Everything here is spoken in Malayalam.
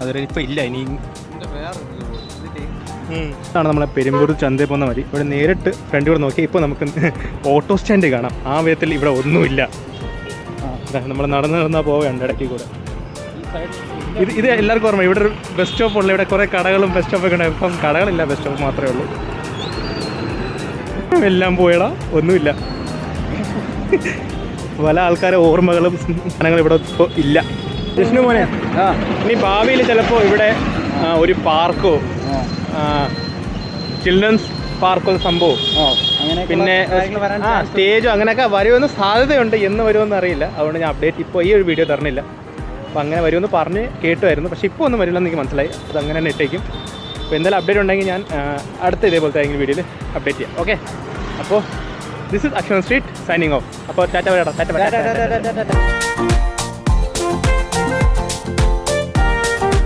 അതുവരെ ഇപ്പോൾ ഇല്ല. ഇനി ആണ് നമ്മളെ പെരുമ്പൂർ ചന്തയിൽ പോകുന്ന വഴി. ഇവിടെ നേരിട്ട് ഫ്രണ്ട് കൂടെ നോക്കി ഇപ്പോൾ നമുക്ക് ഓട്ടോ സ്റ്റാൻഡ് കാണാം. ആ വിധത്തിൽ ഇവിടെ ഒന്നുമില്ല. നമ്മൾ നടന്നാൽ പോവുകയാണ് ഇടയ്ക്ക് കൂടെ. ഇത് എല്ലാവർക്കും ഓർമ്മ. ഇവിടെ ഒരു ബസ് സ്റ്റോപ്പ് ഉള്ള, ഇവിടെ കുറേ കടകളും ബസ് സ്റ്റോപ്പൊക്കെ ഉണ്ട്. ഇപ്പം കടകളില്ല, ബസ് സ്റ്റോപ്പ് മാത്രമേ ഉള്ളൂ. എല്ലാം പോയടാ, ഒന്നുമില്ല. പല ആൾക്കാരെ ഓർമ്മകളും സാധനങ്ങളും ഇവിടെ ഇപ്പോൾ ഇല്ല. വിഷ്ണു മോനെ, ഇനി ഭാവിയിൽ ചിലപ്പോൾ ഇവിടെ ഒരു പാർക്കോ ചിൽഡ്രൻസ് പാർക്കോ സംഭവം, പിന്നെ സ്റ്റേജോ അങ്ങനെയൊക്കെ വരുമെന്ന് സാധ്യതയുണ്ട്. എന്ന് വരുമെന്ന് അറിയില്ല. അതുകൊണ്ട് ഞാൻ അപ്ഡേറ്റ് ഇപ്പോൾ ഈ ഒരു വീഡിയോ തരണില്ല. അപ്പോൾ അങ്ങനെ വരുമെന്ന് പറഞ്ഞ് കേട്ടുമായിരുന്നു. പക്ഷേ ഇപ്പോൾ ഒന്നും വരില്ലെന്ന് എനിക്ക് മനസ്സിലായി. അത് അങ്ങനെ തന്നെ ഇട്ടേക്കും. അപ്പോൾ എന്തായാലും അപ്ഡേറ്റ് ഉണ്ടെങ്കിൽ ഞാൻ അടുത്ത ഇതേപോലത്തെ ഏതെങ്കിലും വീഡിയോയിൽ അപ്ഡേറ്റ് ചെയ്യാം. ഓക്കെ, അപ്പോൾ this is Aksharan street signing off. അപ്പോൾ ടാറ്റ.